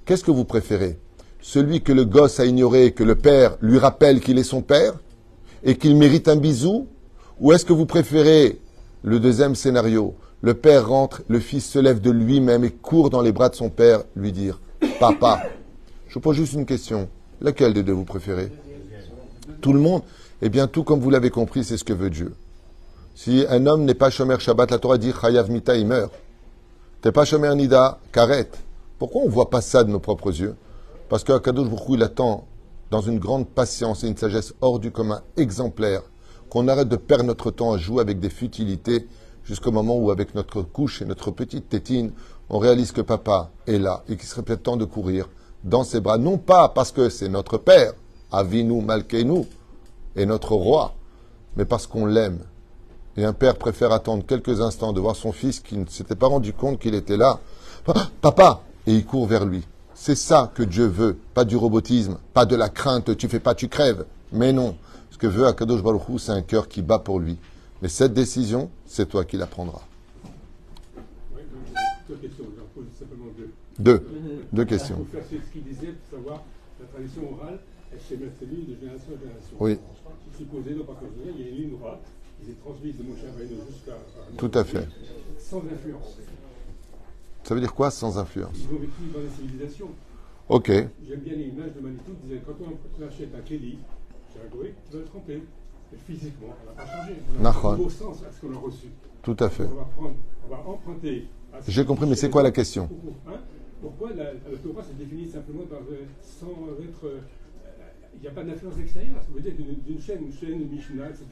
Qu'est-ce que vous préférez? Celui que le gosse a ignoré et que le père lui rappelle qu'il est son père et qu'il mérite un bisou? Ou est-ce que vous préférez le deuxième scénario? Le père rentre, le fils se lève de lui-même et court dans les bras de son père lui dire « Papa ». Je vous pose juste une question. Laquelle des deux vous préférez? Tout le monde? Eh bien, tout comme vous l'avez compris, c'est ce que veut Dieu. Si un homme n'est pas Shomer Shabbat, la Torah dit Chayav Mita, il meurt. T'es pas Shomer Nida, Karet. Pourquoi on ne voit pas ça de nos propres yeux? Parce qu'Akadosh Baruch Hu, il attend, dans une grande patience et une sagesse hors du commun, exemplaire, qu'on arrête de perdre notre temps à jouer avec des futilités jusqu'au moment où, avec notre couche et notre petite tétine, on réalise que papa est là et qu'il serait peut-être temps de courir dans ses bras, non pas parce que c'est notre père, Avinu Malkeinu, et notre roi, mais parce qu'on l'aime. Et un père préfère attendre quelques instants de voir son fils qui ne s'était pas rendu compte qu'il était là. Papa! Et il court vers lui. C'est ça que Dieu veut, pas du robotisme, pas de la crainte, tu fais pas, tu crèves. Mais non, ce que veut Akadosh Baruch Hu, c'est un cœur qui bat pour lui. Mais cette décision, c'est toi qui la prendras. Oui, deux questions, j'en pose simplement deux. Deux questions. Pour faire ce qu'il disait, pour savoir la tradition orale, elle s'est maintenue de génération en génération. Oui. Supposez, non pas comme il y a une ligne droite, qui est transmise de Moshe Rabbeinu jusqu'à... Tout à fait. Sans influence. Ça veut dire quoi, sans influence? Ils ont vécu dans les civilisations. Ok. J'aime bien l'image de Manitou qui disait quand on achète un Kelly, chez un goï, tu vas le tremper. Et physiquement, on n'a pas changé. On a un nouveau sens à ce qu'on a reçu. Tout à fait. On va emprunter. J'ai compris, mais c'est quoi la question? Pourquoi la Torah se définit simplement sans être... Il n'y a pas d'influence extérieure. Ça veut dire d'une chaîne, une Mishnah, etc.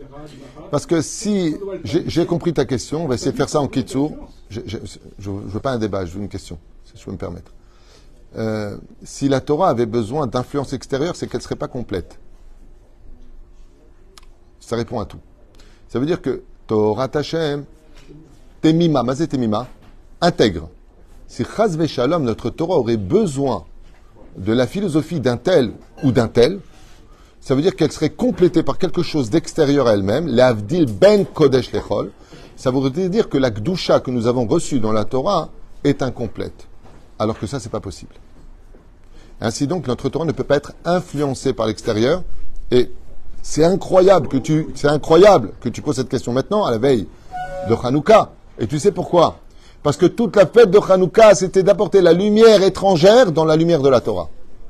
Parce que si... J'ai compris ta question. On va essayer de faire ça en kitsur. Je ne veux pas un débat, je veux une question, si je peux me permettre. Si la Torah avait besoin d'influence extérieure, c'est qu'elle ne serait pas complète. Ça répond à tout. Ça veut dire que Torah Hashem, Temima, Mazé Temima, intègre. Si Chaz Veshalom, notre Torah aurait besoin de la philosophie d'un tel ou d'un tel, ça veut dire qu'elle serait complétée par quelque chose d'extérieur à elle-même, l'Avdil Ben Kodesh Lechol. Ça voudrait dire que la Gdusha que nous avons reçue dans la Torah est incomplète. Alors que ça, c'est pas possible. Ainsi donc, notre Torah ne peut pas être influencée par l'extérieur. Et c'est incroyable que tu poses cette question maintenant, à la veille de Hanouka. Et tu sais pourquoi? Parce que toute la fête de Hanouka, c'était d'apporter la lumière étrangère dans la lumière de la Torah.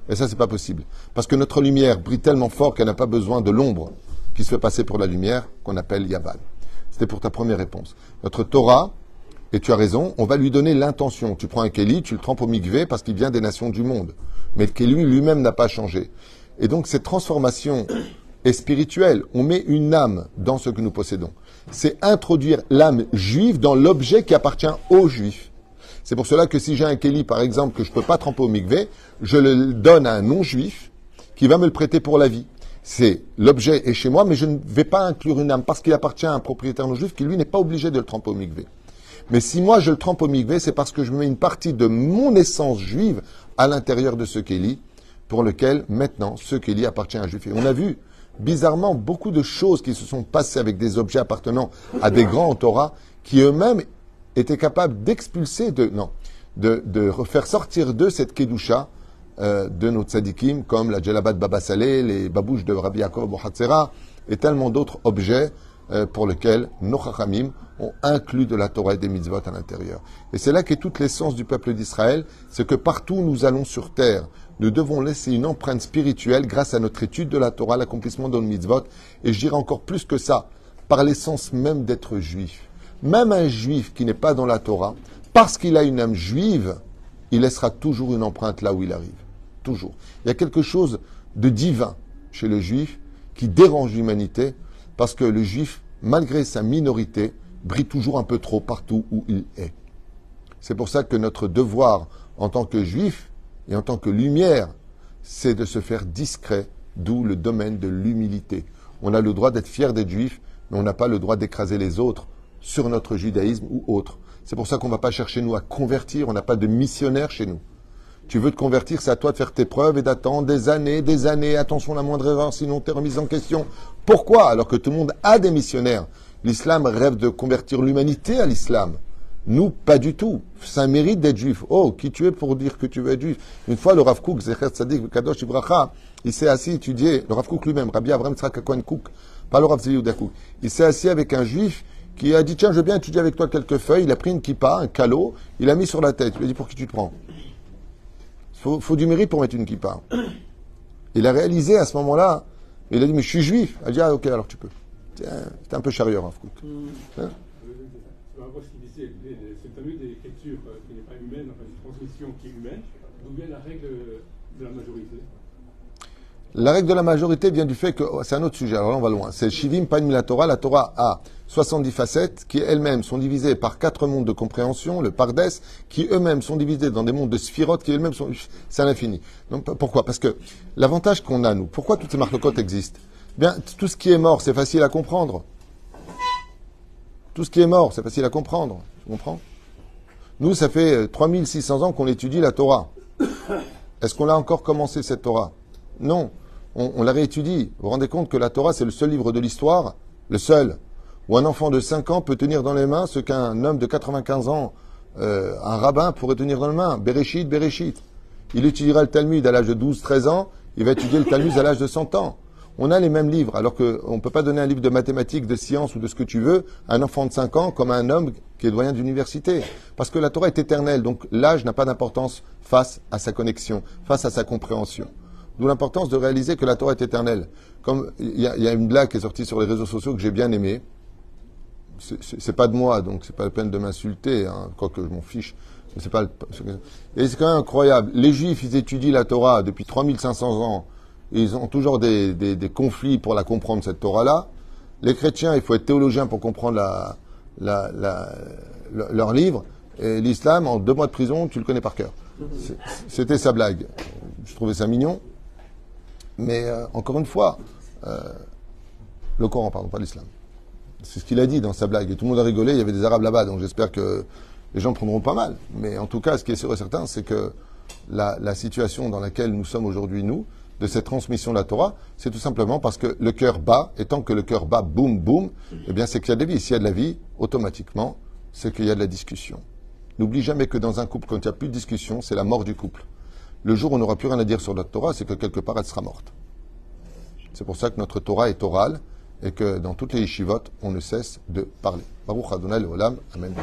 Et ça, c'est pas possible. Parce que notre lumière brille tellement fort qu'elle n'a pas besoin de l'ombre qui se fait passer pour la lumière, qu'on appelle Yavan. C'était pour ta première réponse. Notre Torah, et tu as raison, on va lui donner l'intention. Tu prends un Kéli, tu le trempes au mikvé parce qu'il vient des nations du monde. Mais le Kéli lui-même n'a pas changé. Et donc, cette transformation est spirituelle. On met une âme dans ce que nous possédons. C'est introduire l'âme juive dans l'objet qui appartient aux juifs. C'est pour cela que si j'ai un Kéli, par exemple, que je ne peux pas tremper au mikvé, je le donne à un non-juif qui va me le prêter pour la vie. C'est l'objet est chez moi, mais je ne vais pas inclure une âme parce qu'il appartient à un propriétaire non-juif qui, lui, n'est pas obligé de le tremper au mikvé. Mais si moi je le trempe au mikvé, c'est parce que je mets une partie de mon essence juive à l'intérieur de ce Kéli, pour lequel, maintenant, ce Kéli appartient à un juif. Et on a vu bizarrement, beaucoup de choses qui se sont passées avec des objets appartenant à des grands en Torah, qui eux-mêmes étaient capables d'expulser, de faire sortir d'eux cette kedusha de nos tzadikim, comme la djellaba de Baba Saleh, les babouches de Rabbi Yaakov Abu Hatzera, et tellement d'autres objets pour lesquels nos chachamim ont inclus de la Torah et des mitzvot à l'intérieur. Et c'est là qu'est toute l'essence du peuple d'Israël, c'est que partout où nous allons sur terre, nous devons laisser une empreinte spirituelle grâce à notre étude de la Torah, l'accomplissement de nos mitzvot, et je dirais encore plus que ça, par l'essence même d'être juif. Même un juif qui n'est pas dans la Torah, parce qu'il a une âme juive, il laissera toujours une empreinte là où il arrive. Toujours. Il y a quelque chose de divin chez le juif qui dérange l'humanité, parce que le juif, malgré sa minorité, brille toujours un peu trop partout où il est. C'est pour ça que notre devoir en tant que juif et en tant que lumière, c'est de se faire discret, d'où le domaine de l'humilité. On a le droit d'être fier d'être juif, mais on n'a pas le droit d'écraser les autres sur notre judaïsme ou autre. C'est pour ça qu'on ne va pas chercher, nous, à convertir. On n'a pas de missionnaire chez nous. Tu veux te convertir, c'est à toi de faire tes preuves et d'attendre des années. Attention, la moindre erreur, sinon tu es remise en question. Pourquoi? Alors que tout le monde a des missionnaires. L'islam rêve de convertir l'humanité à l'islam. Nous, pas du tout. C'est un mérite d'être juif. Oh, qui tu es pour dire que tu veux être juif? Une fois, le Rav Kook, Zecher Tzadik, Kadosh Ibracha, il s'est assis étudier, le Rav Kook lui-même, Rabbi Avraham Tzrak Cohen Kook, pas le Rav Yehuda Kook. Il s'est assis avec un juif qui a dit, tiens, je veux bien étudier avec toi quelques feuilles. Il a pris une kippa, un calot, il a mis sur la tête. Il lui a dit, pour qui tu te prends? Faut du mérite pour mettre une kippa. Il a réalisé à ce moment-là, il a dit, mais je suis juif. Il a dit, ah, ok, alors tu peux. C'était un peu chariot, Rav Kook. Hein? Par rapport à ce qu'il disait, cette fameuse écriture qui n'est pas humaine, enfin une transmission qui est humaine, d'où vient la règle de la majorité? La règle de la majorité vient du fait que, c'est un autre sujet, alors là on va loin, c'est Shivim Panim la Torah. La Torah a 70 facettes qui elles-mêmes sont divisées par 4 mondes de compréhension, le Pardes, qui eux-mêmes sont divisés dans des mondes de Sphirot qui eux-mêmes sont, c'est à l'infini. Donc pourquoi? Parce que l'avantage qu'on a, nous, pourquoi toutes ces marloquotes existent? Bien, tout ce qui est mort, c'est facile à comprendre. Tout ce qui est mort, c'est facile à comprendre. Tu comprends? Nous, ça fait 3600 ans qu'on étudie la Torah. Est-ce qu'on a encore commencé cette Torah? Non. On la réétudie. Vous vous rendez compte que la Torah, c'est le seul livre de l'histoire, le seul, où un enfant de 5 ans peut tenir dans les mains ce qu'un homme de 95 ans, un rabbin, pourrait tenir dans les mains. Bereshit, Bereshit. Il étudiera le Talmud à l'âge de 12-13 ans, il va étudier le Talmud à l'âge de 100 ans. On a les mêmes livres, alors qu'on ne peut pas donner un livre de mathématiques, de sciences ou de ce que tu veux à un enfant de 5 ans comme à un homme qui est doyen d'université. Parce que la Torah est éternelle, donc l'âge n'a pas d'importance face à sa connexion, face à sa compréhension. D'où l'importance de réaliser que la Torah est éternelle. Comme il y a une blague qui est sortie sur les réseaux sociaux que j'ai bien aimée. C'est pas de moi, donc c'est pas la peine de m'insulter, hein, quoique je m'en fiche. Mais c'est pas. Et c'est quand même incroyable. Les Juifs, ils étudient la Torah depuis 3500 ans. Ils ont toujours des conflits pour la comprendre, cette Torah-là. Les chrétiens, il faut être théologien pour comprendre leur livre. Et l'islam, en 2 mois de prison, tu le connais par cœur. C'était sa blague. Je trouvais ça mignon. Mais encore une fois, le Coran, pardon, pas l'islam. C'est ce qu'il a dit dans sa blague. Et tout le monde a rigolé, il y avait des Arabes là-bas, donc j'espère que les gens prendront pas mal. Mais en tout cas, ce qui est sûr et certain, c'est que la situation dans laquelle nous sommes aujourd'hui, nous, de cette transmission de la Torah, c'est tout simplement parce que le cœur bat, et tant que le cœur bat, boum, boum, eh bien c'est qu'il y a de la vie. S'il y a de la vie, automatiquement, c'est qu'il y a de la discussion. N'oublie jamais que dans un couple, quand il n'y a plus de discussion, c'est la mort du couple. Le jour où on n'aura plus rien à dire sur notre Torah, c'est que quelque part, elle sera morte. C'est pour ça que notre Torah est orale, et que dans toutes les yeshivot, on ne cesse de parler. Baruch Adonai Leolam, Amen.